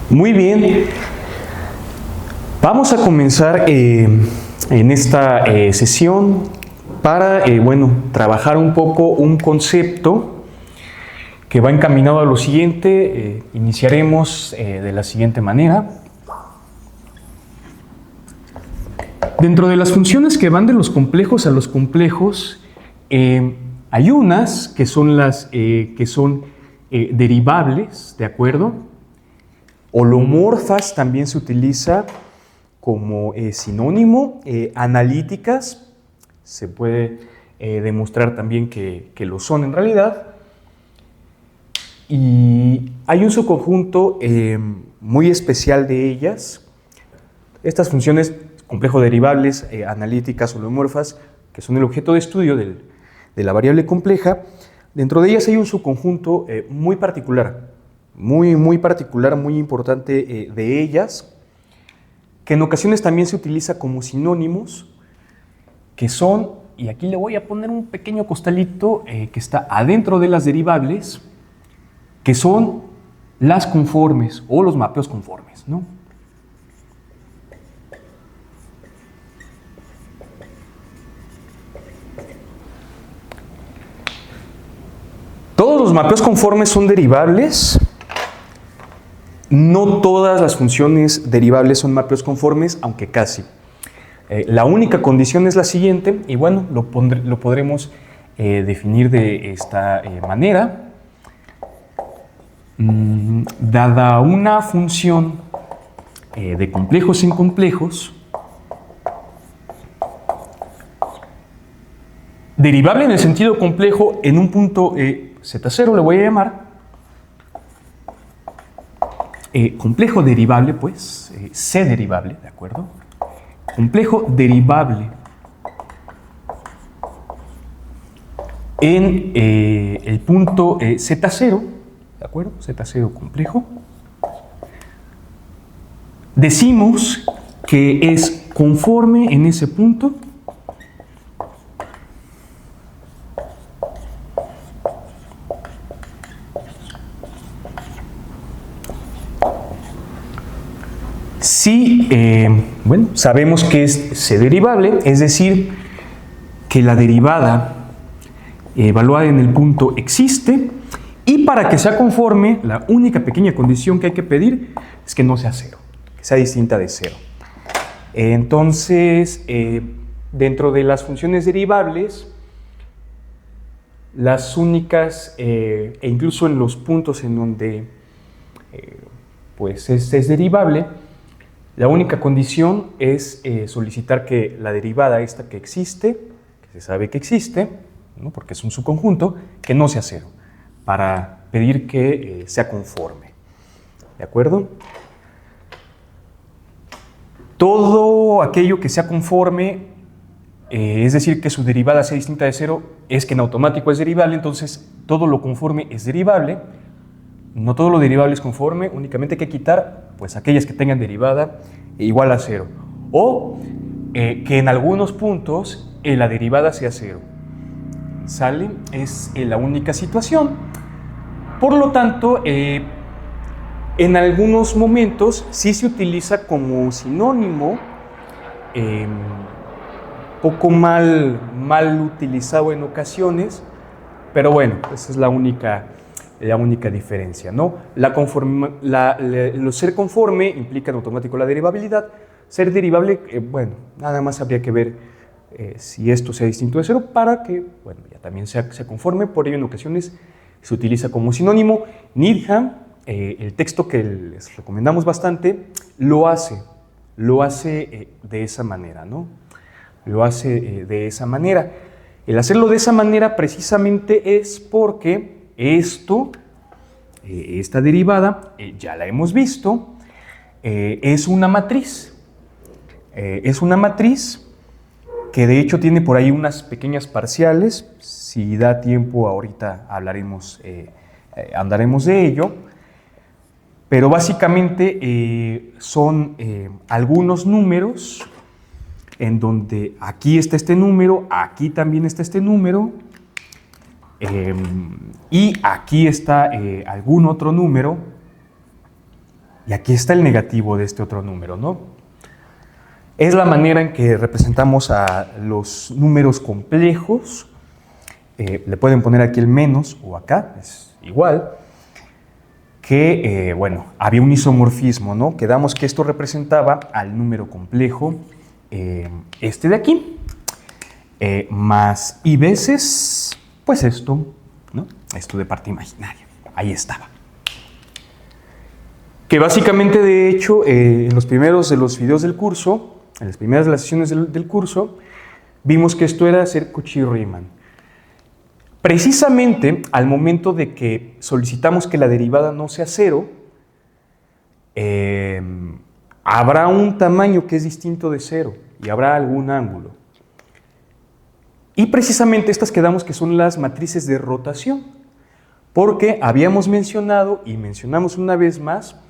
Muy bien, vamos a comenzar en esta sesión para, trabajar un poco un concepto que va encaminado a lo siguiente. Iniciaremos de la siguiente manera. Dentro de las funciones que van de los complejos a los complejos, hay unas que son las derivables, ¿de acuerdo? Holomorfas también se utiliza como sinónimo. Analíticas se puede demostrar también que lo son en realidad. Y hay un subconjunto muy especial de ellas. Estas funciones complejo derivables, analíticas, holomorfas, que son el objeto de estudio de la variable compleja, dentro de ellas hay un subconjunto muy particular, muy particular, muy importante de ellas, que en ocasiones también se utiliza como sinónimos, que son, y aquí le voy a poner un pequeño costalito que está adentro de las derivables, que son las conformes o los mapeos conformes, ¿no? Todos los mapeos conformes son derivables. No todas las funciones derivables son mapeos conformes, aunque casi. La única condición es la siguiente, y bueno, lo podremos definir de esta manera. Dada una función de complejos en complejos, derivable en el sentido complejo en un punto Z0 le voy a llamar, complejo derivable, pues, C derivable, ¿de acuerdo? Complejo derivable en el punto Z0, ¿de acuerdo? Z0 complejo. Decimos que es conforme en ese punto si, sabemos que es C derivable, es decir, que la derivada evaluada en el punto existe, y para que sea conforme, la única pequeña condición que hay que pedir es que no sea cero, que sea distinta de cero. Entonces, dentro de las funciones derivables, las únicas, e incluso en los puntos en donde pues es derivable, la única condición es solicitar que la derivada esta que existe, que se sabe que existe, ¿no? Porque es un subconjunto, que no sea cero, para pedir que sea conforme. ¿De acuerdo? Todo aquello que sea conforme, es decir, que su derivada sea distinta de cero, es que en automático es derivable. Entonces todo lo conforme es derivable. No todo lo derivable es conforme, únicamente hay que quitar pues aquellas que tengan derivada igual a cero, o que en algunos puntos la derivada sea cero. ¿Sale? Es la única situación. Por lo tanto, en algunos momentos sí se utiliza como sinónimo, poco mal utilizado en ocasiones, pero bueno, esa es la única diferencia, ¿no? Ser conforme implica en automático la derivabilidad. Ser derivable, nada más habría que ver si esto sea distinto de cero para que, ya también sea conforme. Por ello, en ocasiones se utiliza como sinónimo. Needham, el texto que les recomendamos bastante, lo hace de esa manera, ¿no? Lo hace de esa manera. El hacerlo de esa manera precisamente es porque esta derivada, ya la hemos visto, es una matriz. Es una matriz que de hecho tiene por ahí unas pequeñas parciales. Si da tiempo, ahorita andaremos de ello. Pero básicamente son algunos números en donde aquí está este número, aquí también está este número, y aquí está algún otro número y aquí está el negativo de este otro número, ¿no? Es la manera en que representamos a los números complejos. Le pueden poner aquí el menos o acá, es igual. Que, bueno, había un isomorfismo, ¿no? Quedamos que esto representaba al número complejo, este de aquí, más y veces, pues esto, ¿no? Esto de parte imaginaria, ahí estaba. Que básicamente, de hecho, en los primeros de los videos del curso, en las primeras de las sesiones del curso, vimos que esto era hacer Cauchy-Riemann. Precisamente al momento de que solicitamos que la derivada no sea cero, habrá un tamaño que es distinto de cero y habrá algún ángulo. Y precisamente estas quedamos que son las matrices de rotación, porque habíamos mencionado y mencionamos una vez más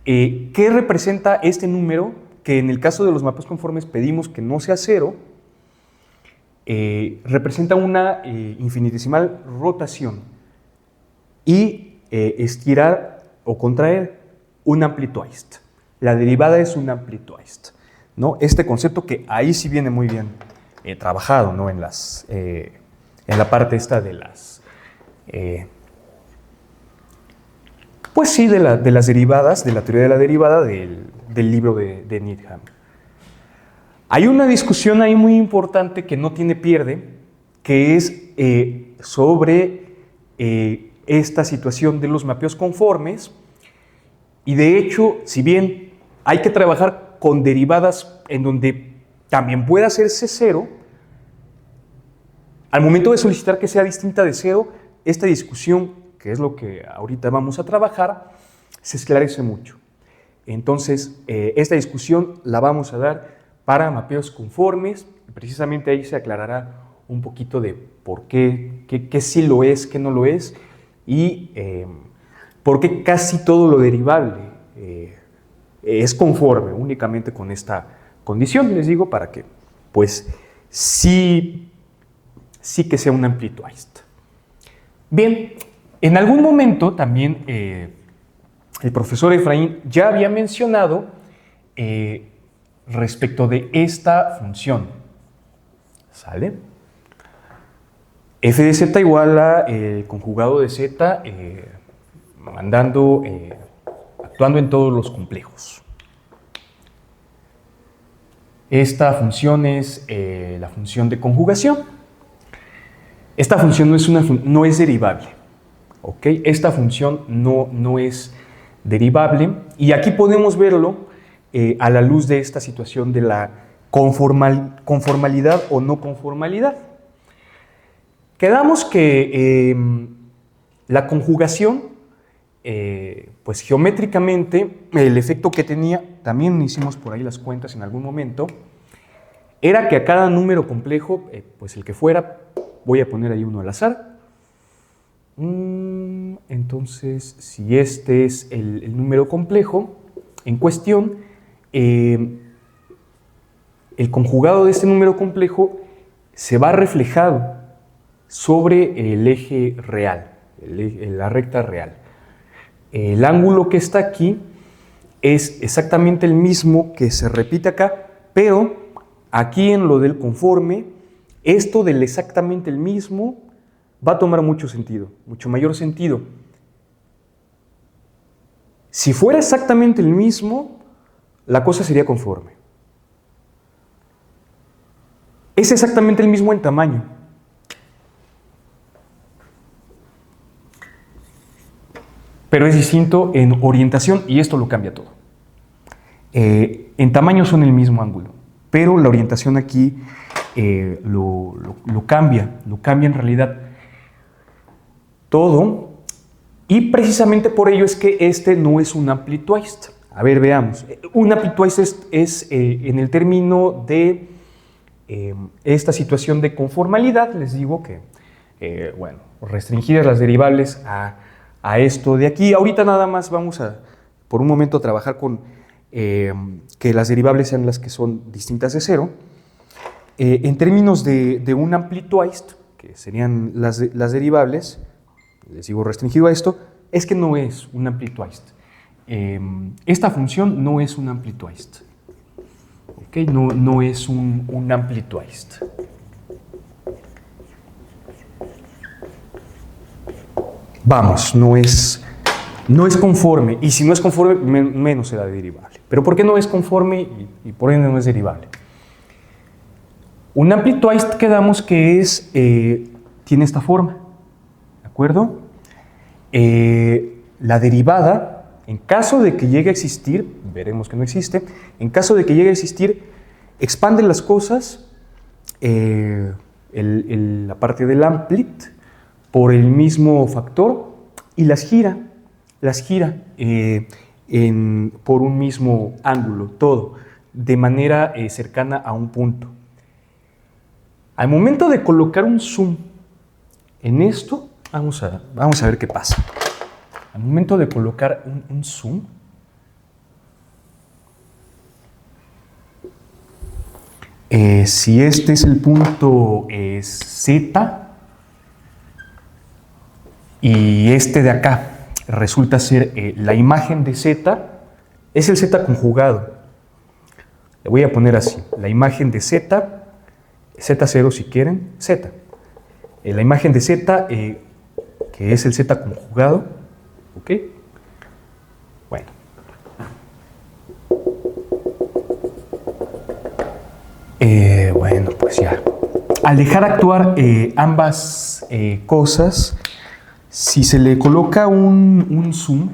qué representa este número, que en el caso de los mapas conformes pedimos que no sea cero. Representa una infinitesimal rotación y estirar o contraer un amplitude. La derivada es un amplitude, ¿no? Este concepto que ahí sí viene muy bien trabajado, ¿no? En la parte esta de las pues sí, de las derivadas, de la teoría de la derivada del libro de Needham. Hay una discusión ahí muy importante que no tiene pierde, que es sobre esta situación de los mapeos conformes, y de hecho, si bien hay que trabajar con derivadas en donde también pueda hacerse cero, al momento de solicitar que sea distinta de cero, esta discusión, que es lo que ahorita vamos a trabajar, se esclarece mucho. Entonces, esta discusión la vamos a dar para mapeos conformes, y precisamente ahí se aclarará un poquito de por qué sí lo es, qué no lo es, y por qué casi todo lo derivable es conforme únicamente con esta condición, les digo, para que pues sí que sea un amplitude. Bien, en algún momento también el profesor Efraín ya había mencionado respecto de esta función, ¿sale? F de z igual a el conjugado de z actuando en todos los complejos. Esta función es la función de conjugación. Esta función no es derivable, ¿ok? Esta función no es derivable, y aquí podemos verlo a la luz de esta situación de la conformalidad o no conformalidad. Quedamos que la conjugación, pues geométricamente, el efecto que tenía, también hicimos por ahí las cuentas en algún momento, era que a cada número complejo, pues el que fuera, voy a poner ahí uno al azar. Entonces, si este es el número complejo en cuestión, el conjugado de este número complejo se va reflejado sobre el eje real, la recta real. El ángulo que está aquí es exactamente el mismo que se repite acá, pero aquí en lo del conforme, esto del exactamente el mismo va a tomar mucho sentido, mucho mayor sentido. Si fuera exactamente el mismo, la cosa sería conforme. Es exactamente el mismo en tamaño. Pero es distinto en orientación, y esto lo cambia todo. En tamaño son el mismo ángulo, pero la orientación aquí lo cambia en realidad todo, y precisamente por ello es que este no es un amplitude. A ver, veamos. Un amplitude es en el término de esta situación de conformalidad, les digo que, bueno, restringidas las derivables a esto de aquí. Ahorita nada más vamos a, por un momento, trabajar con que las derivables sean las que son distintas de cero. En términos de un amplitude, que serían las derivables, les digo restringido a esto, es que no es un amplitude. esta función no es un ampli-twist. ¿Okay? No es un ampli-twist. Vamos, no es conforme, y si no es conforme, menos será derivable. ¿Pero por qué no es conforme y por ende no es derivable? Un ampli-twist quedamos que es, tiene esta forma, ¿de acuerdo? La derivada, en caso de que llegue a existir, veremos que no existe, en caso de que llegue a existir, expande las cosas, la parte del amplit, por el mismo factor y las gira por un mismo ángulo, todo, de manera cercana a un punto. Al momento de colocar un zoom en esto, vamos a ver qué pasa. Al momento de colocar un zoom, si este es el punto Z y este de acá resulta ser la imagen de Z, es el Z conjugado. Le voy a poner así, la imagen de Z, Z0 si quieren, Z. La imagen de Z, que es el Z conjugado, ¿ok? Bueno. Bueno, pues ya. Al dejar actuar ambas cosas, si se le coloca un zoom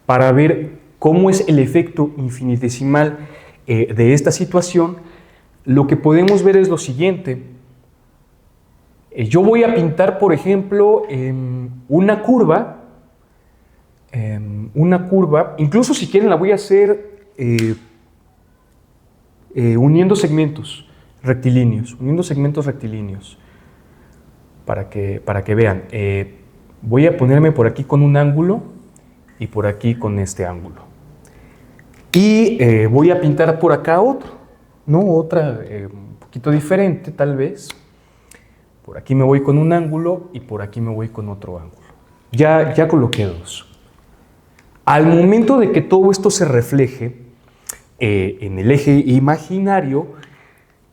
para ver cómo es el efecto infinitesimal de esta situación, lo que podemos ver es lo siguiente. Yo voy a pintar, por ejemplo, una curva, incluso si quieren la voy a hacer uniendo segmentos rectilíneos, para que vean. Voy a ponerme por aquí con un ángulo y por aquí con este ángulo. Y voy a pintar por acá otro. ¿No? Otra un poquito diferente tal vez. Por aquí me voy con un ángulo y por aquí me voy con otro ángulo. Ya coloqué dos. Al momento de que todo esto se refleje en el eje imaginario,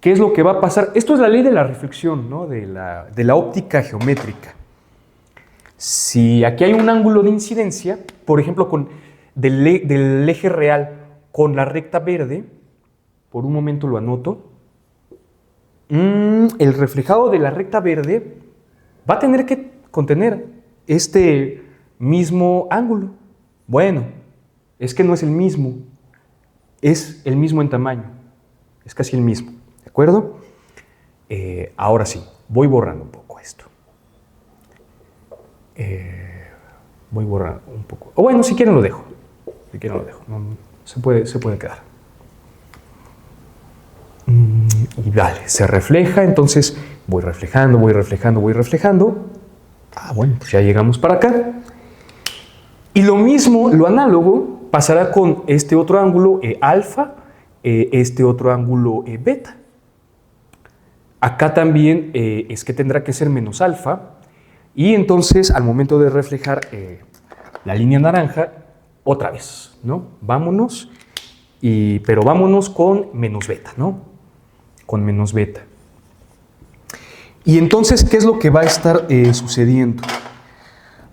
¿qué es lo que va a pasar? Esto es la ley de la reflexión, ¿no? de la óptica geométrica. Si aquí hay un ángulo de incidencia, por ejemplo, del eje real con la recta verde, por un momento lo anoto, el reflejado de la recta verde va a tener que contener este mismo ángulo. Bueno, es que no es el mismo, es el mismo en tamaño, es casi el mismo, ¿de acuerdo? Ahora sí, voy borrando un poco esto. Voy borrando un poco. O bueno, si quieren lo dejo, no, se puede quedar. Y vale, se refleja, entonces voy reflejando. Ah, bueno, pues ya llegamos para acá. Y lo mismo, lo análogo, pasará con este otro ángulo alfa, este otro ángulo beta. Acá también es que tendrá que ser menos alfa, y entonces al momento de reflejar la línea naranja, otra vez, ¿no? Vámonos, pero vámonos con menos beta, ¿no? Con menos beta. Y entonces, ¿qué es lo que va a estar sucediendo?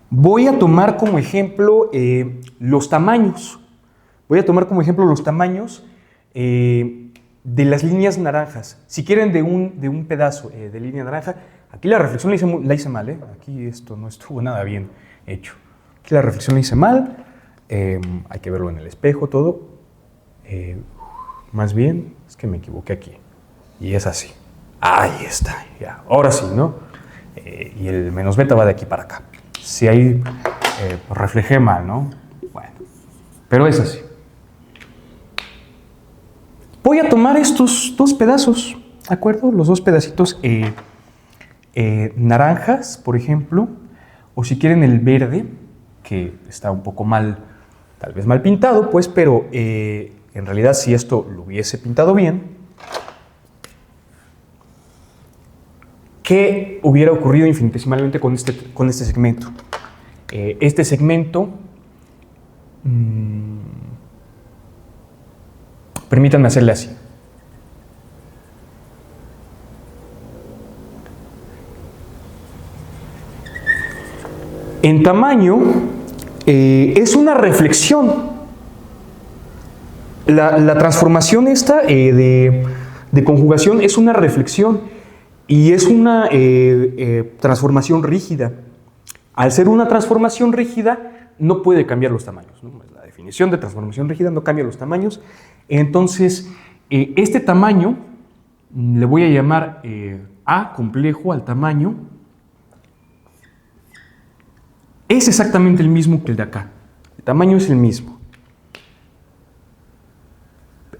Voy a tomar como ejemplo los tamaños. De las líneas naranjas. Si quieren de un pedazo de línea naranja, aquí la reflexión la hice mal, aquí esto no estuvo nada bien hecho. Aquí la reflexión la hice mal, hay que verlo en el espejo todo. Más bien, es que me equivoqué aquí. Y es así. Ahí está, ya. Ahora sí, ¿no? Y el menos beta va de aquí para acá. Si ahí reflejé mal, ¿no? Bueno, pero es así. Voy a tomar estos dos pedazos, ¿de acuerdo? Los dos pedacitos naranjas, por ejemplo, o si quieren el verde, que está un poco mal, tal vez mal pintado, pues, pero en realidad si esto lo hubiese pintado bien, ¿qué hubiera ocurrido infinitesimalmente con este segmento? Este segmento Permítanme hacerle así. En tamaño es una reflexión. La transformación esta de conjugación es una reflexión y es una transformación rígida. Al ser una transformación rígida, no puede cambiar los tamaños, ¿no? La definición de transformación rígida no cambia los tamaños. Entonces, este tamaño le voy a llamar A complejo al tamaño. Es exactamente el mismo que el de acá. El tamaño es el mismo.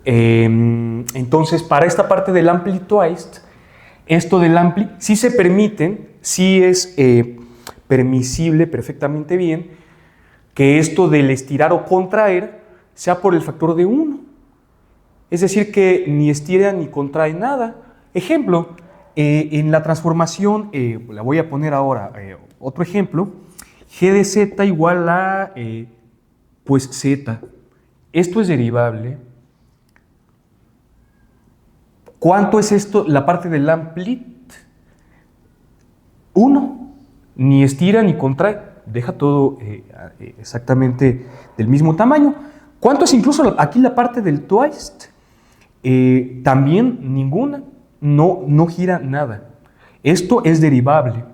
Entonces, para esta parte del ampli twice, esto del ampli, sí se permiten, sí es permisible perfectamente bien que esto del estirar o contraer sea por el factor de 1. Es decir, que ni estira ni contrae nada. Ejemplo, en la transformación, la voy a poner ahora, otro ejemplo, g de z igual a, pues, z. Esto es derivable. ¿Cuánto es esto? La parte del amplit. 1. Ni estira ni contrae. Deja todo exactamente del mismo tamaño. ¿Cuánto es incluso aquí la parte del twice? También ninguna. No gira nada. Esto es derivable.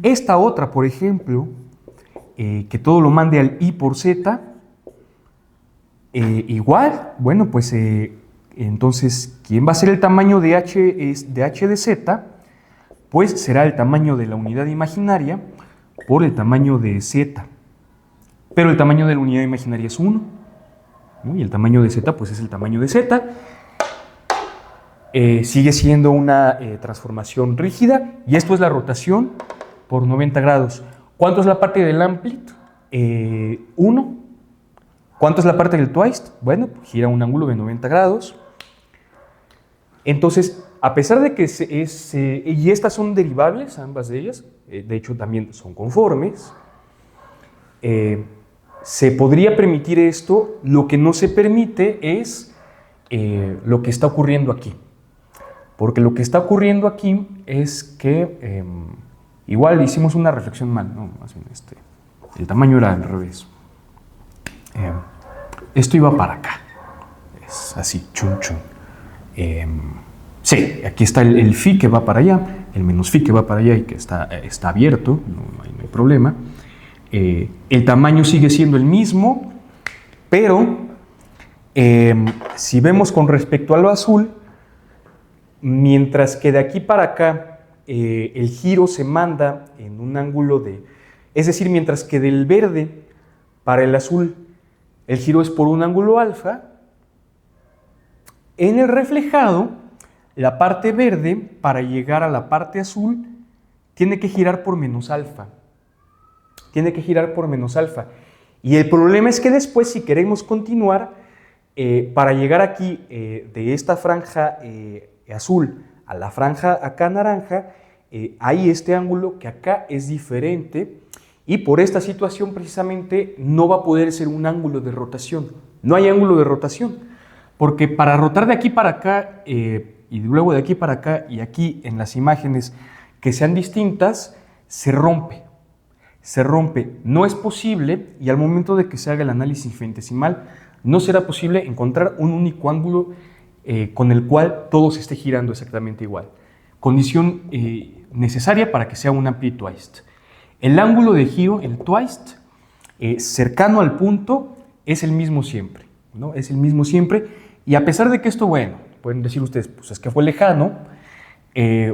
Esta otra, por ejemplo, que todo lo mande al i por z, igual, bueno, pues entonces, ¿quién va a ser el tamaño de h de z? Pues será el tamaño de la unidad imaginaria por el tamaño de z. Pero el tamaño de la unidad imaginaria es 1, ¿no? Y el tamaño de z, pues es el tamaño de z. Sigue siendo una transformación rígida, y esto es la rotación por 90 grados. ¿Cuánto es la parte del amplit? 1. ¿Cuánto es la parte del twice? Bueno, pues gira un ángulo de 90 grados. Entonces, a pesar de que y estas son derivables, ambas de ellas, de hecho también son conformes, se podría permitir esto. Lo que no se permite es lo que está ocurriendo aquí. Porque lo que está ocurriendo aquí es que igual hicimos una reflexión mal, ¿no? Más bien el tamaño era al revés. Esto iba para acá. Es así, chun chun. Sí, aquí está el phi que va para allá, el menos phi que va para allá y que está abierto, no hay problema. El tamaño sigue siendo el mismo, pero si vemos con respecto a lo azul, mientras que de aquí para acá el giro se manda en un ángulo es decir, mientras que del verde para el azul el giro es por un ángulo alfa, en el reflejado la parte verde para llegar a la parte azul tiene que girar por menos alfa. Tiene que girar por menos alfa. Y el problema es que después, si queremos continuar, para llegar aquí de esta franja azul a la franja acá naranja, hay este ángulo que acá es diferente, y por esta situación precisamente no va a poder ser un ángulo de rotación. No hay ángulo de rotación, porque para rotar de aquí para acá y luego de aquí para acá y aquí en las imágenes que sean distintas, se rompe. Se rompe. No es posible, y al momento de que se haga el análisis infinitesimal, no será posible encontrar un único ángulo con el cual todo se esté girando exactamente igual. Condición necesaria para que sea un ampli twice. El ángulo de giro, el twice, cercano al punto, es el mismo siempre, ¿no? Es el mismo siempre, y a pesar de que esto, bueno, pueden decir ustedes, pues es que fue lejano,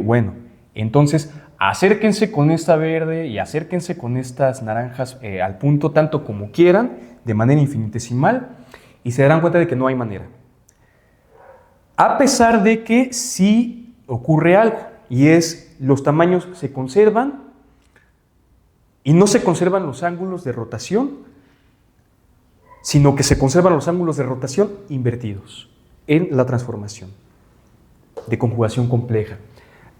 bueno, entonces acérquense con esta verde y acérquense con estas naranjas al punto tanto como quieran, de manera infinitesimal, y se darán cuenta de que no hay manera. A pesar de que sí ocurre algo, y es los tamaños se conservan y no se conservan los ángulos de rotación, sino que se conservan los ángulos de rotación invertidos en la transformación de conjugación compleja.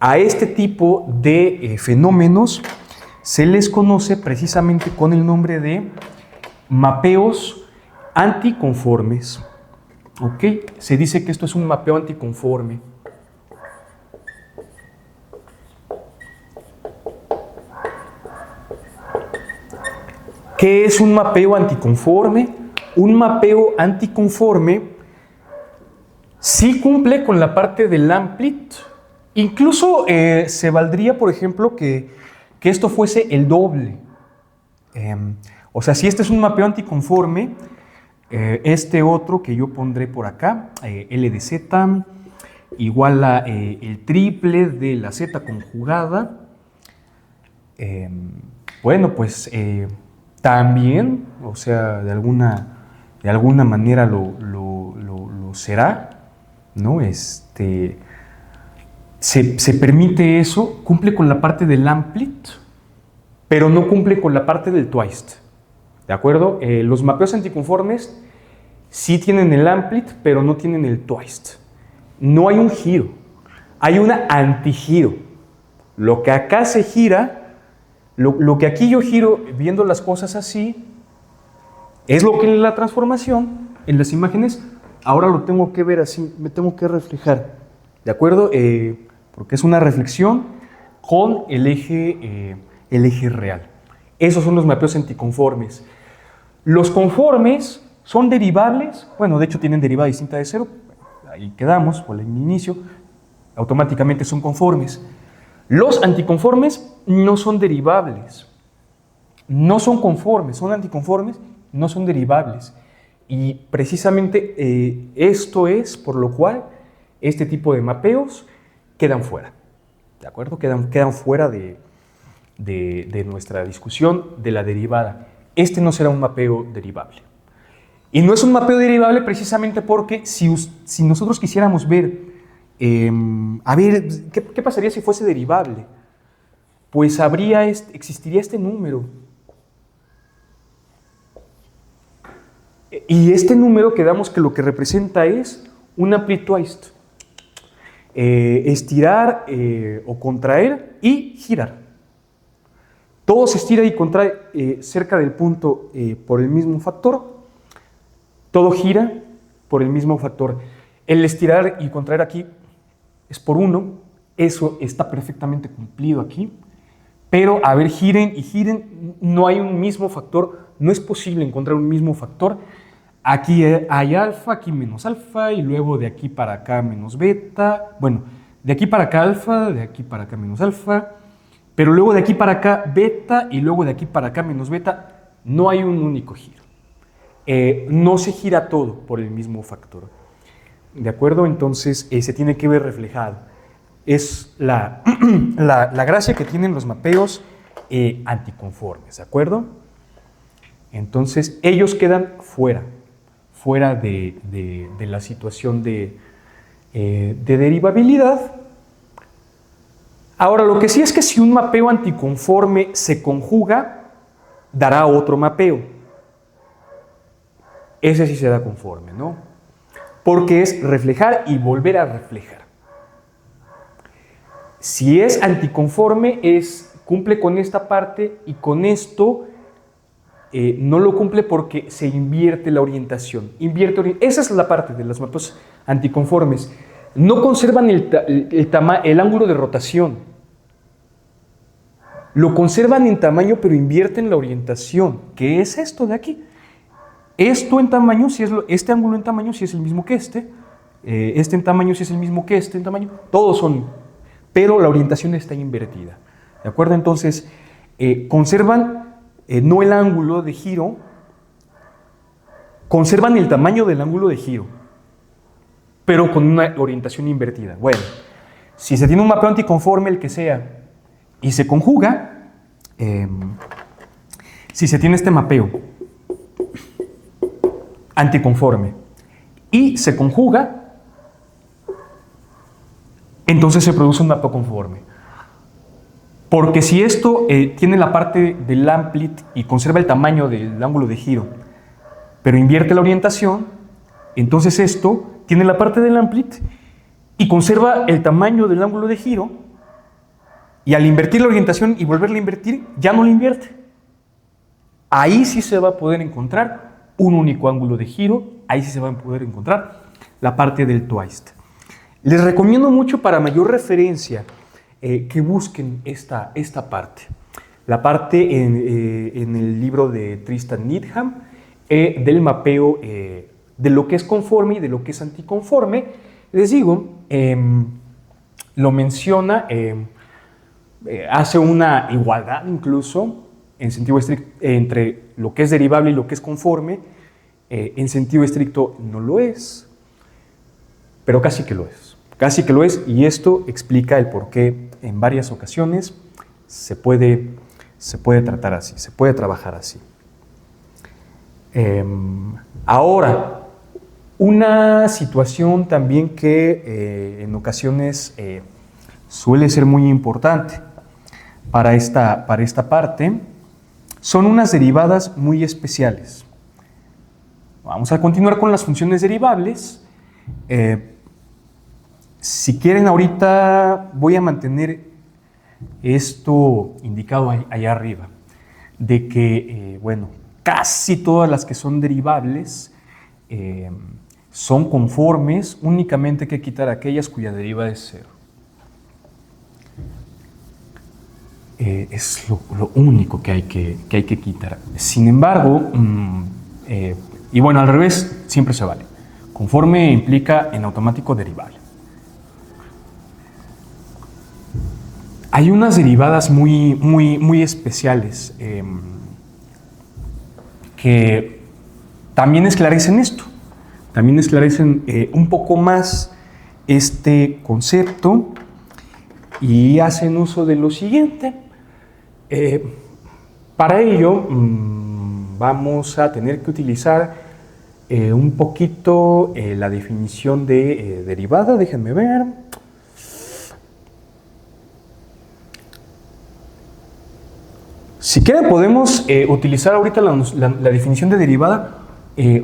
A este tipo de fenómenos se les conoce precisamente con el nombre de mapeos anticonformes. ¿Ok? Se dice que esto es un mapeo anticonforme. ¿Qué es un mapeo anticonforme? Un mapeo anticonforme sí cumple con la parte del amplit. Incluso se valdría, por ejemplo, que esto fuese el doble. O sea, si este es un mapeo anticonforme, este otro que yo pondré por acá, L de Z, igual a el triple de la Z conjugada. Bueno, pues también, o sea, de alguna manera lo será, ¿no? Se permite eso, cumple con la parte del amplit, pero no cumple con la parte del twist. ¿De acuerdo? Los mapeos anticonformes sí tienen el amplit, pero no tienen el twist. No hay un giro, hay una antigiro. Lo que acá se gira, lo que aquí yo giro viendo las cosas así, es lo que en la transformación, en las imágenes, ahora lo tengo que ver así, me tengo que reflejar. ¿De acuerdo? Porque es una reflexión con el eje real. Esos son los mapeos anticonformes. Los conformes son derivables, bueno, de hecho tienen derivada distinta de cero, ahí quedamos, por el inicio, automáticamente son conformes. Los anticonformes no son derivables, no son conformes, son anticonformes, no son derivables. Y precisamente esto es por lo cual este tipo de mapeos quedan fuera, ¿de acuerdo? Quedan fuera de nuestra discusión de la derivada. Este no será un mapeo derivable. Y no es un mapeo derivable precisamente porque si nosotros quisiéramos ver, a ver, ¿qué pasaría si fuese derivable? Pues existiría este número. Y este número quedamos que lo que representa es un ampli twist. Estirar o contraer y girar. Todo se estira y contrae cerca del punto por el mismo factor. Todo gira por el mismo factor. El estirar y contraer aquí es por 1. Eso está perfectamente cumplido aquí. Pero, a ver, giren y giren, no hay un mismo factor. No es posible encontrar un mismo factor. Aquí hay alfa, aquí menos alfa, y luego de aquí para acá menos beta. Bueno, de aquí para acá alfa, de aquí para acá menos alfa. Pero luego de aquí para acá beta y luego de aquí para acá menos beta, no hay un único giro. No se gira todo por el mismo factor. ¿De acuerdo? Entonces se tiene que ver reflejado. Es la gracia que tienen los mapeos anticonformes. ¿De acuerdo? Entonces ellos quedan fuera de la situación de derivabilidad. Ahora, lo que sí es que si un mapeo anticonforme se conjuga, dará otro mapeo. Ese sí se da conforme, ¿no? Porque es reflejar y volver a reflejar. Si es anticonforme, cumple con esta parte y con esto no lo cumple porque se invierte la orientación. Esa es la parte de los mapeos anticonformes. No conservan el ángulo de rotación. Lo conservan en tamaño, pero invierten la orientación. ¿Qué es esto de aquí? Esto en tamaño, este ángulo en tamaño, si es el mismo que este en tamaño, si es el mismo que este en tamaño, todos son, pero la orientación está invertida. ¿De acuerdo? Entonces, conservan no el ángulo de giro, conservan el tamaño del ángulo de giro, pero con una orientación invertida. Bueno, si se tiene un mapeo anticonforme, el que sea, y se conjuga, si se tiene este mapeo anticonforme y se conjuga, entonces se produce un mapeo conforme. Porque si esto tiene la parte del amplit y conserva el tamaño del ángulo de giro, pero invierte la orientación, entonces esto tiene la parte del amplit y conserva el tamaño del ángulo de giro, y al invertir la orientación y volverla a invertir, ya no la invierte. ahí sí se va a poder encontrar un único ángulo de giro, ahí sí se va a poder encontrar la parte del twist. Les recomiendo mucho para mayor referencia que busquen esta parte. La parte en el libro de Tristan Needham del mapeo de lo que es conforme y de lo que es anticonforme. Les digo, lo menciona, hace una igualdad incluso en sentido estricto entre lo que es derivable y lo que es conforme. En sentido estricto no lo es, pero casi que lo es. Casi que lo es, y esto explica el por qué en varias ocasiones se puede tratar así, se puede trabajar así. Ahora, una situación también que en ocasiones suele ser muy importante para esta parte son unas derivadas muy especiales. Vamos a continuar con las funciones derivables. Si quieren, ahorita voy a mantener esto indicado allá arriba, de que, bueno, casi todas las que son derivables son conformes, únicamente hay que quitar aquellas cuya deriva es cero. Es lo único que hay que quitar. Sin embargo, y bueno, al revés siempre se vale. Conforme implica en automático derivable. Hay unas derivadas muy especiales que también esclarecen esto, también esclarecen un poco más este concepto y hacen uso de lo siguiente. Para ello vamos a tener que utilizar un poquito la definición de derivada. Déjenme ver. Si quieren podemos utilizar ahorita la definición de derivada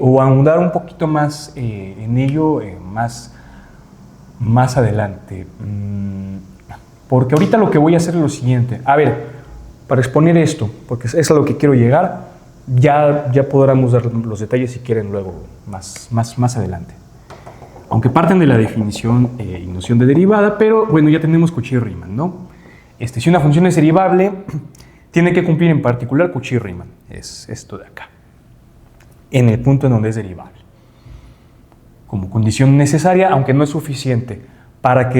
o ahondar un poquito más en ello más adelante. Porque ahorita lo que voy a hacer es lo siguiente. A ver, para exponer esto, porque es a lo que quiero llegar, ya podremos dar los detalles si quieren luego más adelante. Aunque parten de la definición y noción de derivada, pero bueno, ya tenemos Cauchy-Riemann, ¿no? Si una función es derivable, tiene que cumplir en particular Cauchy-Riemann, es esto de acá, en el punto en donde es derivable. Como condición necesaria, aunque no es suficiente, para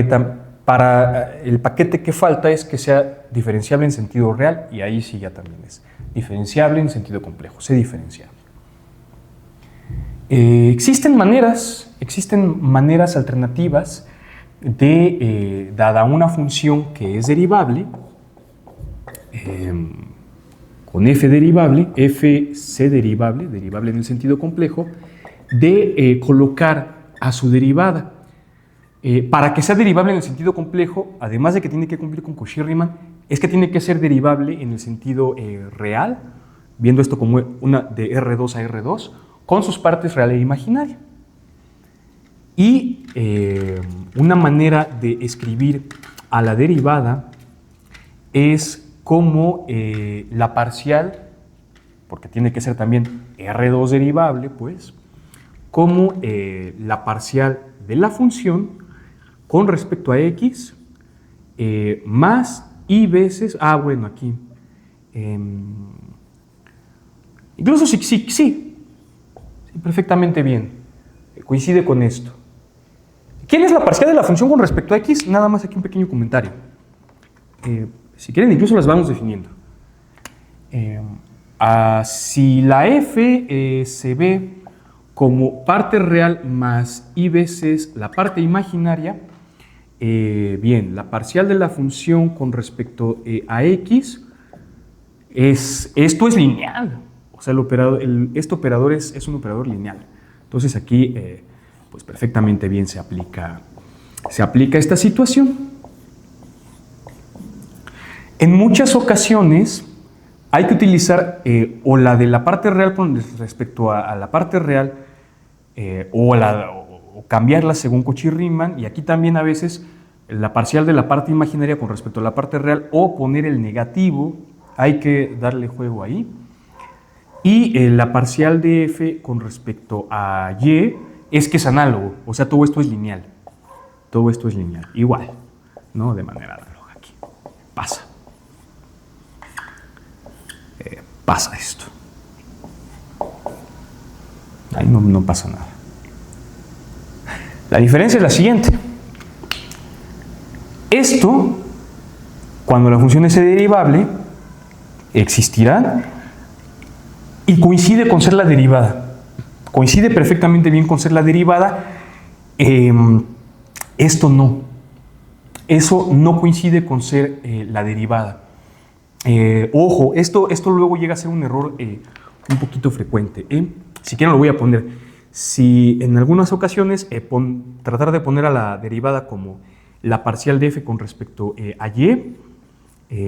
el paquete que falta es que sea diferenciable en sentido real, y ahí sí ya también es diferenciable en sentido complejo, sé diferenciable. Existen maneras alternativas de, dada una función que es derivable, con f derivable, fc derivable en el sentido complejo, de colocar a su derivada. Para que sea derivable en el sentido complejo, además de que tiene que cumplir con Cauchy-Riemann, es que tiene que ser derivable en el sentido real, viendo esto como una de R2 a R2, con sus partes real e imaginaria. Y una manera de escribir a la derivada es como la parcial, porque tiene que ser también R2 derivable, pues, como la parcial de la función con respecto a x más y veces, bueno, aquí, incluso sí, perfectamente bien, coincide con esto. ¿Quién es la parcial de la función con respecto a x? Nada más aquí un pequeño comentario. Si quieren, incluso las vamos definiendo. Si la f se ve como parte real más y veces la parte imaginaria, bien, la parcial de la función con respecto a x, esto es lineal. O sea, este operador es un operador lineal. Entonces aquí, pues perfectamente bien se aplica esta situación. En muchas ocasiones hay que utilizar o la de la parte real con respecto a la parte real o cambiarla según Cauchy-Riemann, y aquí también a veces la parcial de la parte imaginaria con respecto a la parte real o poner el negativo, hay que darle juego ahí. Y la parcial de f con respecto a y es que es análogo, o sea, todo esto es lineal. Todo esto es lineal, igual, ¿no? De manera análoga aquí. Pasa. Pasa esto. Ahí no pasa nada. La diferencia es la siguiente. Esto, cuando la función es derivable, existirá y coincide con ser la derivada. Coincide perfectamente bien con ser la derivada. Esto no. Eso no coincide con ser la derivada. Ojo, esto luego llega a ser un error un poquito frecuente. Si quieren lo voy a poner. Si en algunas ocasiones tratar de poner a la derivada como la parcial de f con respecto a y,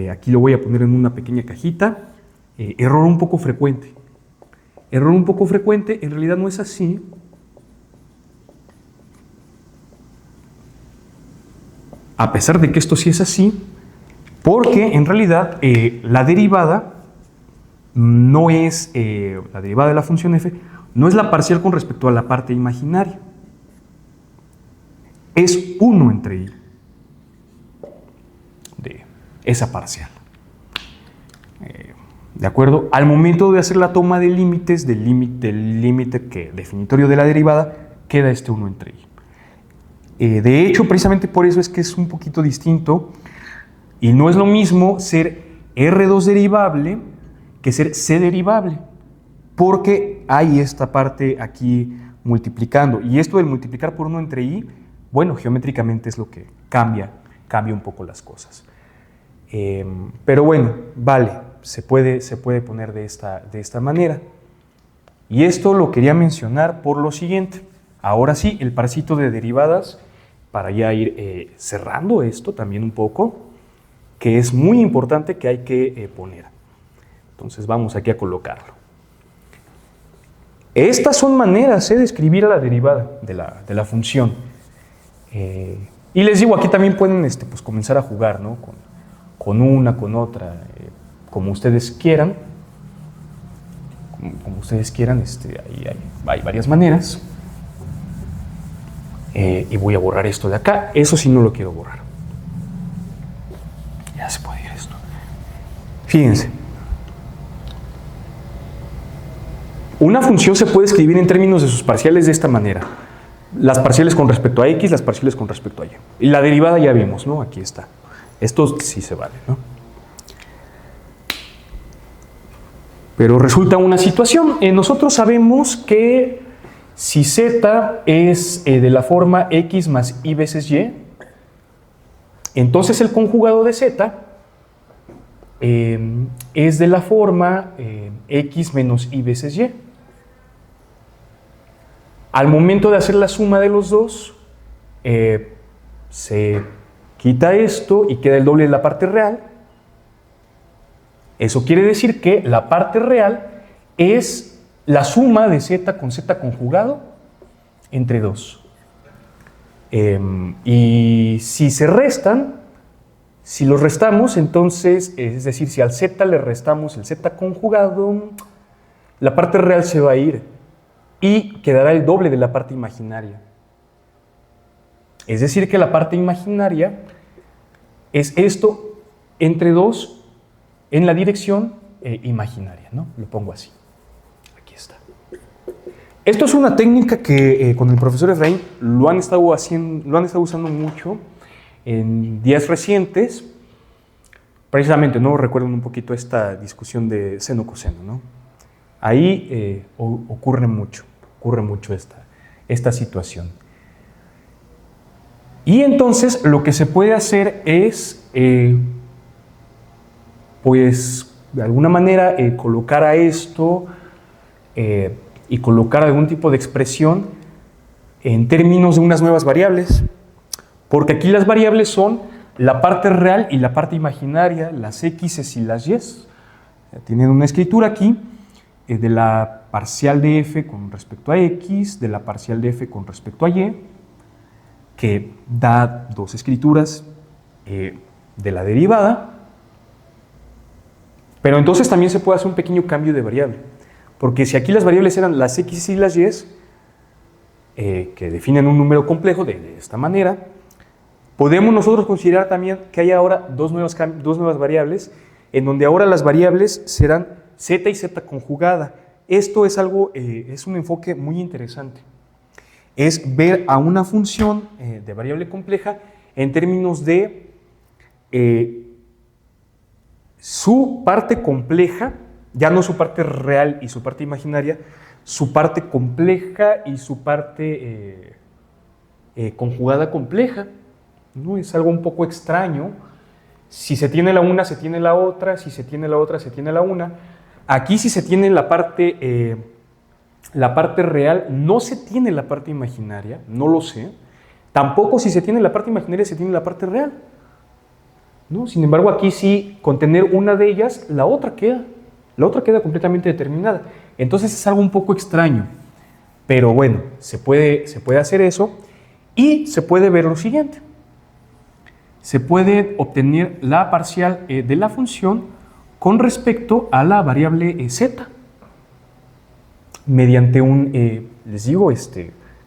aquí lo voy a poner en una pequeña cajita. Error un poco frecuente. Error un poco frecuente, en realidad no es así. A pesar de que esto sí es así, porque en realidad la derivada no es, la derivada de la función f, no es la parcial con respecto a la parte imaginaria. Es 1 entre i de esa parcial. ¿De acuerdo? Al momento de hacer la toma de límites, del límite definitorio de la derivada, queda este 1 entre i. De hecho, precisamente por eso es que es un poquito distinto y no es lo mismo ser R2 derivable que ser C derivable, porque hay esta parte aquí multiplicando. Y esto del multiplicar por 1 entre i, bueno, geométricamente es lo que cambia un poco las cosas. Pero bueno, vale, se puede poner de esta manera. Y esto lo quería mencionar por lo siguiente. Ahora sí, el parcito de derivadas, para ya ir cerrando esto también un poco, que es muy importante que hay que poner. Entonces vamos aquí a colocarlo. Estas son maneras de escribir a la derivada de la función. Y les digo, aquí también pueden pues, comenzar a jugar, ¿no? Con una, con otra, como ustedes quieran. Como ustedes quieran, ahí hay varias maneras. Y voy a borrar esto de acá. Eso sí no lo quiero borrar. Ya se puede ir esto. Fíjense. Una función se puede escribir en términos de sus parciales de esta manera. Las parciales con respecto a x, las parciales con respecto a y. Y la derivada ya vimos, ¿no? Aquí está. Esto sí se vale, ¿no? Pero resulta una situación. Nosotros sabemos que si z es de la forma x más y veces y, entonces el conjugado de z es de la forma x menos y veces y. Al momento de hacer la suma de los dos, se quita esto y queda el doble de la parte real. Eso quiere decir que la parte real es la suma de z con z conjugado entre 2. Y si se restan, si los restamos, entonces, es decir, si al z le restamos el z conjugado, la parte real se va a ir y quedará el doble de la parte imaginaria. Es decir, que la parte imaginaria es esto entre 2 en la dirección imaginaria, ¿no? Lo pongo así. Aquí está. Esto es una técnica que con el profesor Efraín lo han estado usando mucho en días recientes. Precisamente, ¿no? Recuerdan un poquito esta discusión de seno-coseno, ¿no? Ahí ocurre mucho esta situación. Y entonces lo que se puede hacer es, pues, de alguna manera colocar a esto y colocar algún tipo de expresión en términos de unas nuevas variables, porque aquí las variables son la parte real y la parte imaginaria, las x y las y. Tienen una escritura aquí de la parcial de f con respecto a x, de la parcial de f con respecto a y, que da dos escrituras de la derivada, pero entonces también se puede hacer un pequeño cambio de variable. Porque si aquí las variables eran las x y las y, que definen un número complejo de esta manera, podemos nosotros considerar también que hay ahora dos nuevas variables, en donde ahora las variables serán z y z conjugada. Esto es es un enfoque muy interesante. Es ver a una función de variable compleja en términos de su parte compleja, ya no su parte real y su parte imaginaria, su parte compleja y su parte conjugada compleja, ¿no? Es algo un poco extraño. Si se tiene la una, se tiene la otra, si se tiene la otra, se tiene la una. Aquí si se tiene la parte real, no se tiene la parte imaginaria, no lo sé. Tampoco si se tiene la parte imaginaria, se tiene la parte real, ¿no? Sin embargo, aquí sí, con tener una de ellas, la otra queda completamente determinada. Entonces es algo un poco extraño, pero bueno, se puede hacer eso y se puede ver lo siguiente. Se puede obtener la parcial de la función con respecto a la variable z, mediante les digo,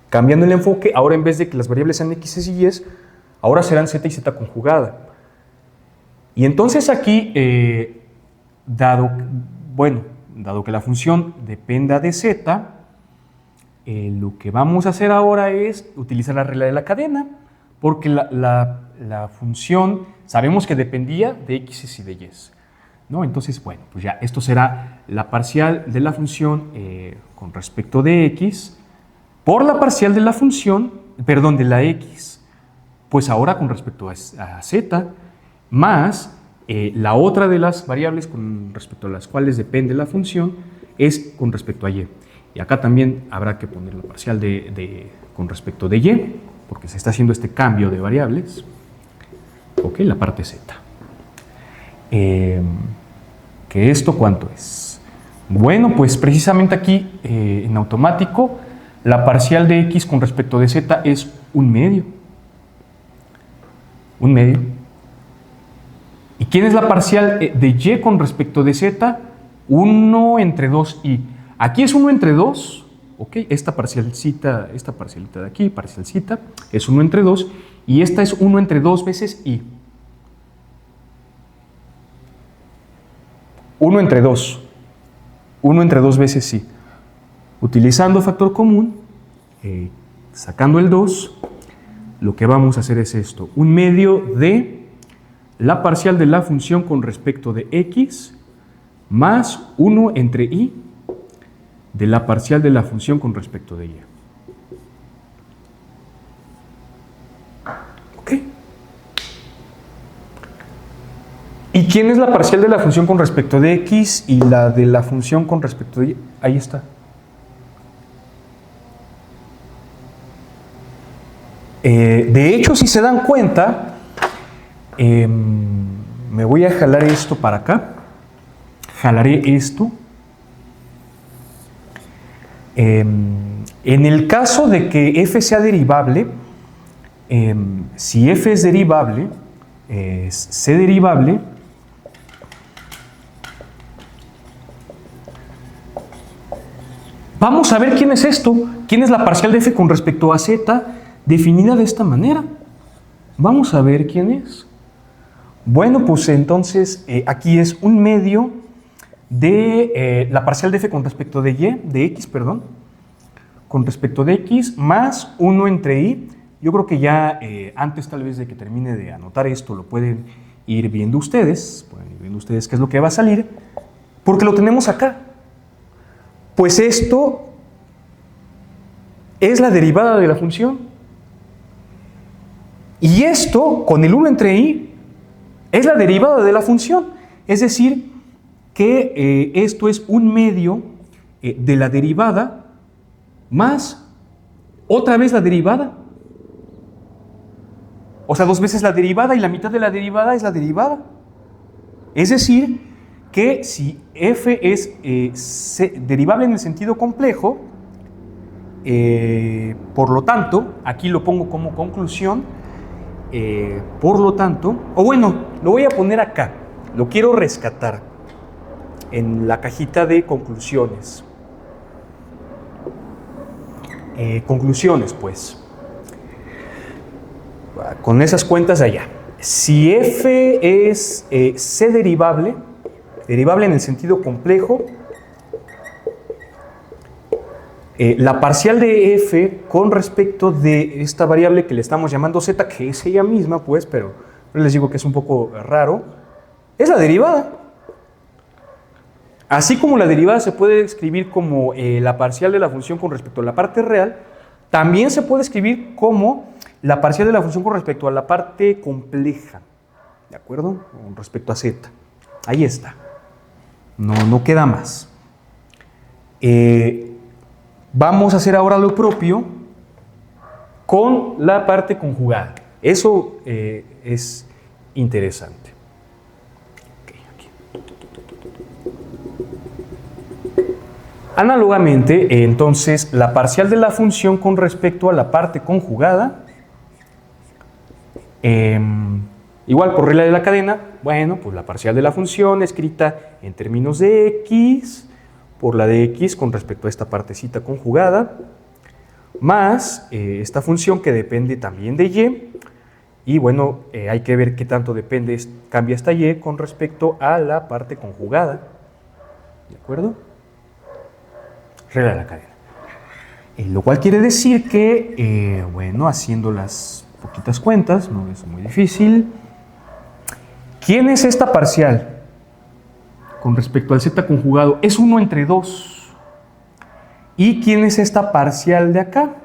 cambiando el enfoque, ahora en vez de que las variables sean x y y, ahora serán z y z conjugada. Y entonces aquí, dado que la función dependa de z, lo que vamos a hacer ahora es utilizar la regla de la cadena, porque la función sabemos que dependía de x y de y, ¿no? Entonces, bueno, pues ya esto será la parcial de la función con respecto de x por la parcial de la función, perdón, de la x, pues ahora con respecto a z, más la otra de las variables con respecto a las cuales depende la función es con respecto a y. Y acá también habrá que poner la parcial con respecto de y, porque se está haciendo este cambio de variables. Ok, la parte z. ¿Que esto cuánto es? Bueno, pues precisamente aquí en automático la parcial de x con respecto de z es 1/2. 1/2. ¿Y quién es la parcial de y con respecto de z? 1 entre 2i. Aquí es 1 entre 2, ok, esta parcialita de aquí, parcialcita, es 1 entre 2, y esta es 1 entre 2 veces i. 1 entre 2. 1 entre 2 veces i. Utilizando factor común, sacando el 2, lo que vamos a hacer es esto: 1/2 de la parcial de la función con respecto de x más 1 entre i de la parcial de la función con respecto de y. ¿Ok? ¿Y quién es la parcial de la función con respecto de x y la de la función con respecto de y? Ahí está. De hecho, si se dan cuenta, me voy a jalar esto para acá. Jalaré esto. En el caso de que f sea derivable, si f es derivable, es c derivable, vamos a ver quién es esto, quién es la parcial de f con respecto a z, definida de esta manera. Vamos a ver quién es. Bueno, pues entonces aquí es 1/2 de la parcial de f con respecto de y, de x, perdón, con respecto de x más 1 entre i. Yo creo que ya antes tal vez de que termine de anotar esto lo pueden ir viendo ustedes, qué es lo que va a salir, porque lo tenemos acá. Pues esto es la derivada de la función. Y esto, con el 1 entre i, es la derivada de la función. Es decir, que esto es 1/2 de la derivada más otra vez la derivada. O sea, 2 veces la derivada, y la mitad de la derivada es la derivada. Es decir, que si f es derivable en el sentido complejo, por lo tanto, aquí lo pongo como conclusión, por lo tanto, o bueno, lo voy a poner acá, lo quiero rescatar en la cajita de conclusiones. Conclusiones, pues. Con esas cuentas de allá. Si f es c derivable, derivable en el sentido complejo, la parcial de f con respecto de esta variable que le estamos llamando z, que es ella misma, pues, pero les digo que es un poco raro, es la derivada. Así como la derivada se puede escribir como la parcial de la función con respecto a la parte real, también se puede escribir como la parcial de la función con respecto a la parte compleja, ¿de acuerdo? Con respecto a z. Ahí está. No queda más. Vamos a hacer ahora lo propio con la parte conjugada. Eso es interesante. Okay, aquí. Análogamente, entonces, la parcial de la función con respecto a la parte conjugada, igual por regla de la cadena, bueno, pues la parcial de la función escrita en términos de x, por la de x con respecto a esta partecita conjugada, más esta función que depende también de y bueno, hay que ver qué tanto cambia esta y con respecto a la parte conjugada, ¿de acuerdo? Regla de la cadena. Lo cual quiere decir que, bueno, haciendo las poquitas cuentas, no es muy difícil, ¿quién es esta parcial? Con respecto al z conjugado, es 1 entre 2. ¿Y quién es esta parcial de acá?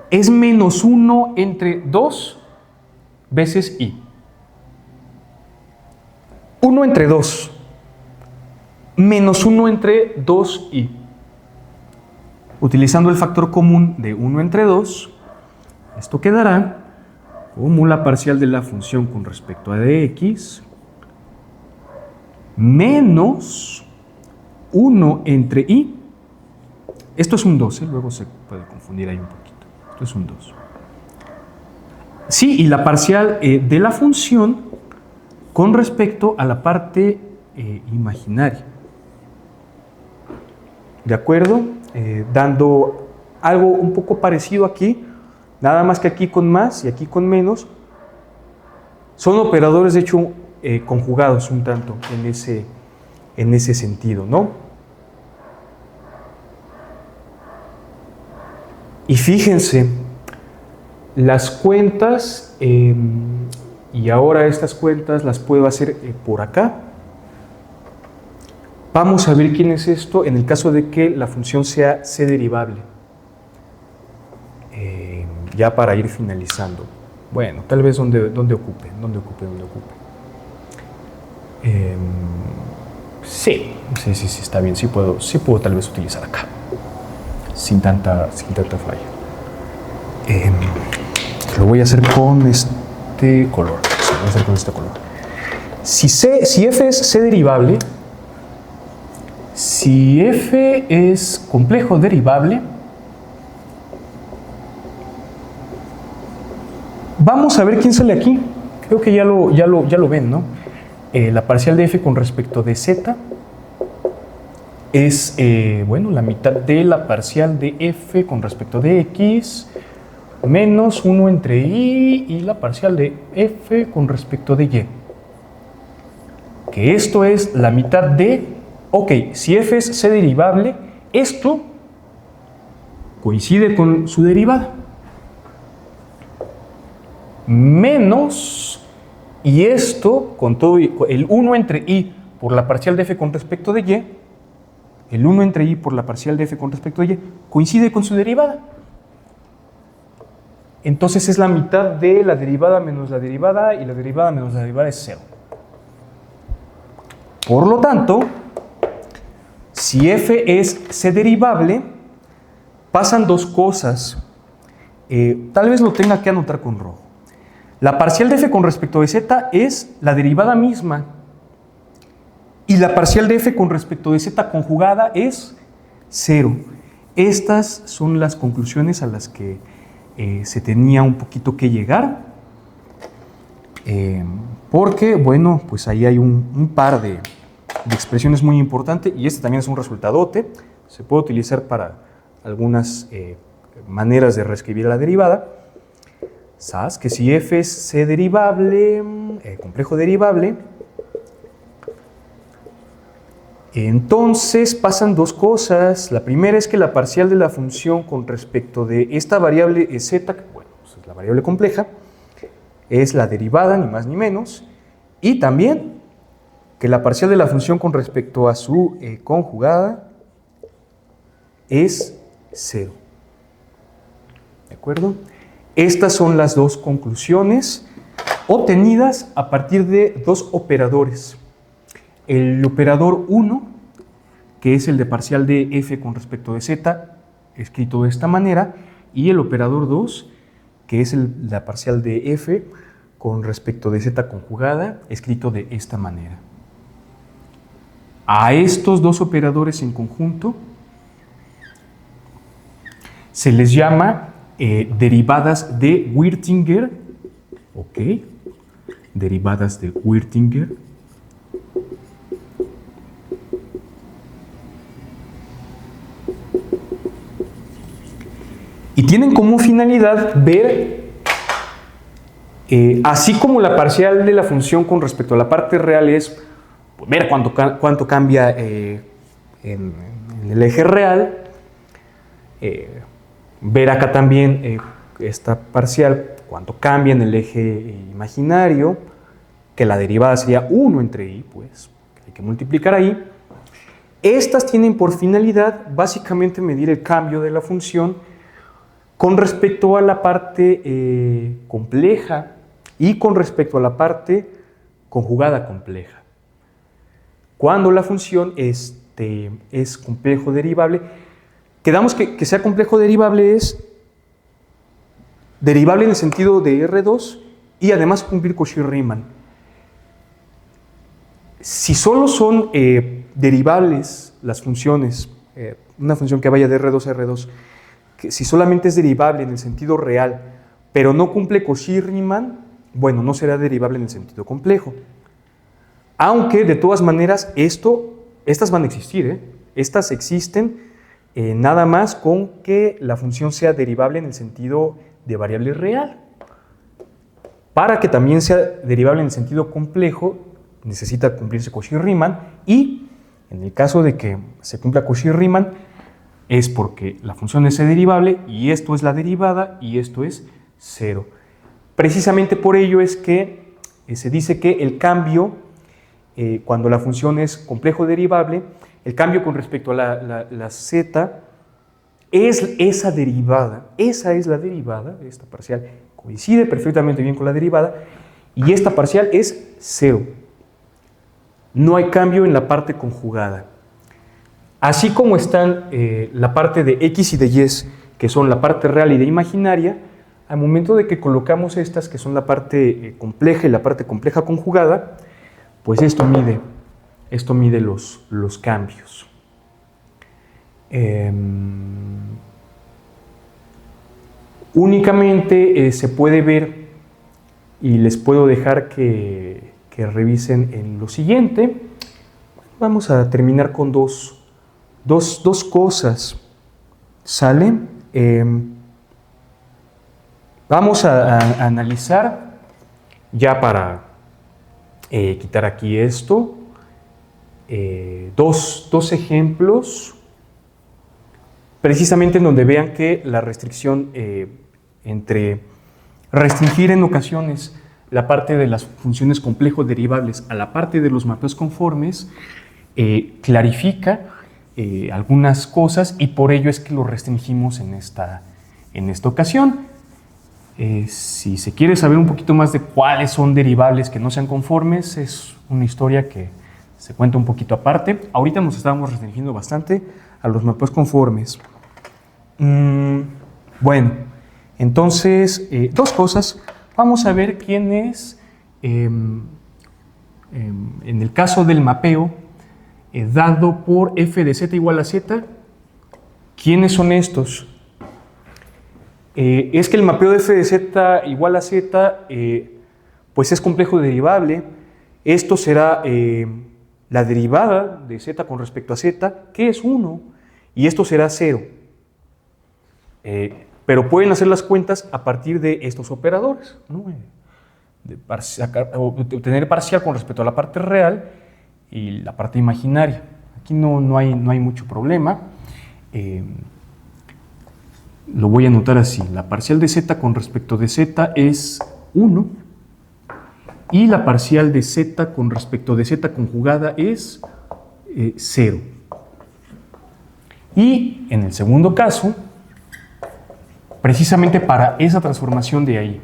Es menos 1 entre 2 veces i. 1 entre 2. Menos 1 entre 2i. Utilizando el factor común de 1 entre 2, esto quedará como la parcial de la función con respecto a dx menos 1 entre i. Esto es un 2, luego se puede confundir ahí un poquito. Esto es un 2. Sí, y la parcial de la función con respecto a la parte imaginaria. ¿De acuerdo? Dando algo un poco parecido aquí, nada más que aquí con más y aquí con menos. Son operadores, de hecho, conjugados un tanto en ese sentido, ¿no? Y fíjense, las cuentas, y ahora estas cuentas las puedo hacer por acá. Vamos a ver quién es esto en el caso de que la función sea c derivable. Ya para ir finalizando. Bueno, tal vez donde ocupe. Sí, está bien. Sí puedo tal vez utilizar acá. Sin tanta falla. Lo voy a hacer con este color. Sí, voy a hacer con este color. Si f es c derivable, si f es complejo derivable, vamos a ver quién sale aquí. Creo que ya lo ven, ¿no? La parcial de f con respecto de z es, bueno, la mitad de la parcial de f con respecto de x menos 1 entre y la parcial de f con respecto de y. Que esto es la mitad de, ok, si f es c derivable, esto coincide con su derivada. Menos, y esto con todo el 1 entre i por la parcial de f con respecto de y, el 1 entre i por la parcial de f con respecto de y, coincide con su derivada. Entonces es la mitad de la derivada menos la derivada, y la derivada menos la derivada es 0. Por lo tanto, si f es c derivable, pasan dos cosas. Tal vez lo tenga que anotar con rojo. La parcial de f con respecto de z es la derivada misma, y la parcial de f con respecto de z conjugada es 0. Estas son las conclusiones a las que se tenía un poquito que llegar, porque, bueno, pues ahí hay un par de expresiones muy importantes, y este también es un resultadote. Se puede utilizar para algunas maneras de reescribir la derivada. Sabes que si f es c derivable, complejo derivable, entonces pasan dos cosas. La primera es que la parcial de la función con respecto de esta variable z, que bueno, pues es la variable compleja, es la derivada, ni más ni menos, y también que la parcial de la función con respecto a su conjugada es 0. ¿De acuerdo? Estas son las dos conclusiones obtenidas a partir de dos operadores. El operador 1, que es el de parcial de f con respecto de z, escrito de esta manera, y el operador 2, que es la parcial de f con respecto de z conjugada, escrito de esta manera. A estos dos operadores en conjunto se les llama derivadas de Wirtinger, ¿ok? Derivadas de Wirtinger. Y tienen como finalidad ver, así como la parcial de la función con respecto a la parte real es ver cuánto cambia en el eje real, ver acá también esta parcial, cuánto cambia en el eje imaginario, que la derivada sería 1 entre i, pues hay que multiplicar ahí. Estas tienen por finalidad básicamente medir el cambio de la función con respecto a la parte compleja y con respecto a la parte conjugada compleja. Cuando la función es complejo derivable, quedamos que sea complejo derivable es derivable en el sentido de R2 y además cumplir Cauchy-Riemann. Si solo son derivables las funciones, una función que vaya de R2 a R2, que si solamente es derivable en el sentido real, pero no cumple Cauchy-Riemann, bueno, no será derivable en el sentido complejo. Aunque de todas maneras estas van a existir, estas existen nada más con que la función sea derivable en el sentido de variable real. Para que también sea derivable en el sentido complejo, necesita cumplirse Cauchy-Riemann, y en el caso de que se cumpla Cauchy-Riemann es porque la función es derivable y esto es la derivada y esto es 0. Precisamente por ello es que se dice que el cambio, cuando la función es complejo derivable, el cambio con respecto a la z es esa derivada, esa es la derivada, esta parcial coincide perfectamente bien con la derivada, y esta parcial es 0. No hay cambio en la parte conjugada. Así como están la parte de x y de y, que son la parte real y de imaginaria, al momento de que colocamos estas, que son la parte compleja y la parte compleja conjugada, pues esto mide los cambios. Únicamente se puede ver, y les puedo dejar que revisen en lo siguiente. Vamos a terminar con dos cosas. ¿Sale? Vamos a analizar, ya para quitar aquí esto, dos ejemplos, precisamente en donde vean que la restricción entre restringir en ocasiones la parte de las funciones complejos derivables a la parte de los mapeos conformes clarifica algunas cosas, y por ello es que lo restringimos en esta ocasión. Si se quiere saber un poquito más de cuáles son derivables que no sean conformes, es una historia que se cuenta un poquito aparte. Ahorita nos estábamos restringiendo bastante a los mapeos conformes. Bueno, entonces, dos cosas. Vamos a ver quién es, en el caso del mapeo, dado por f de z igual a z, ¿quiénes son estos? Es que el mapeo de f de z igual a z, pues es complejo derivable. Esto será la derivada de z con respecto a z, que es 1, y esto será 0. pero pueden hacer las cuentas a partir de estos operadores, ¿no? Obtener parcial con respecto a la parte real y la parte imaginaria. Aquí no hay mucho problema. Lo voy a anotar así. La parcial de z con respecto de z es 1 y la parcial de z con respecto de z conjugada es 0. Y en el segundo caso, precisamente para esa transformación de ahí,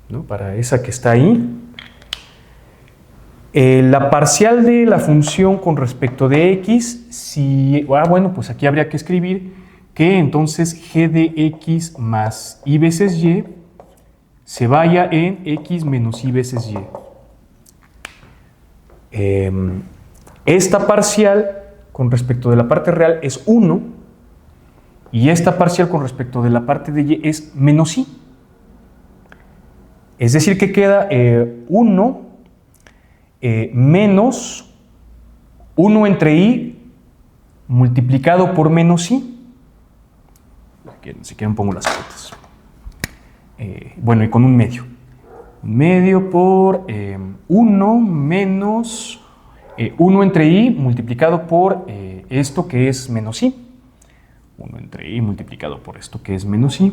¿no? Para esa que está ahí, la parcial de la función con respecto de x, bueno, pues aquí habría que escribir que entonces g de x más y veces y se vaya en x menos y veces y. Esta parcial con respecto de la parte real es 1 y esta parcial con respecto de la parte de y es menos y. Es decir, que queda 1 menos 1 entre y multiplicado por menos y. Si quieren pongo las cuentas. Bueno, y con un medio. Un medio por 1 menos 1 entre y multiplicado por esto que es menos y. 1 entre y multiplicado por esto que es menos y.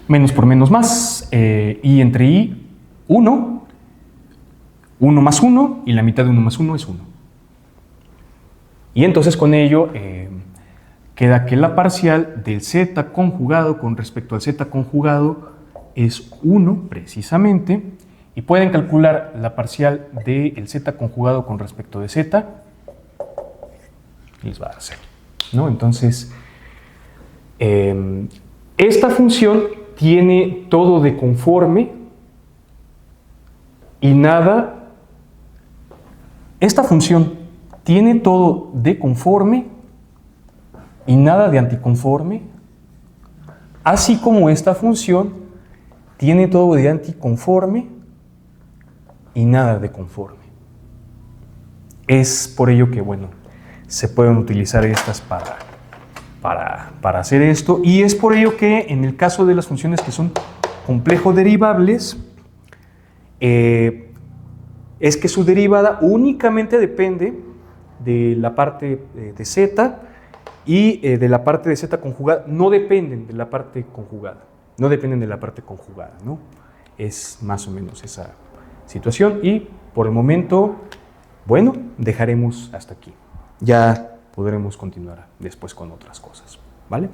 Menos por menos más, y entre y 1, 1 más 1, y la mitad de 1 más 1 es 1. Y entonces con ello queda que la parcial del z conjugado con respecto al z conjugado es 1 precisamente, y pueden calcular la parcial del z conjugado con respecto de z, les va a dar 0, ¿no? Entonces, esta función tiene todo de conforme y nada. Esta función tiene todo de conforme y nada de anticonforme, así como esta función tiene todo de anticonforme y nada de conforme. Es por ello que, bueno, se pueden utilizar estas para hacer esto, y es por ello que en el caso de las funciones que son complejo derivables, es que su derivada únicamente depende de la parte de z, y de la parte de z conjugada no dependen de la parte conjugada, ¿no? Es más o menos esa situación, y por el momento, bueno, dejaremos hasta aquí. Ya podremos continuar después con otras cosas, ¿vale?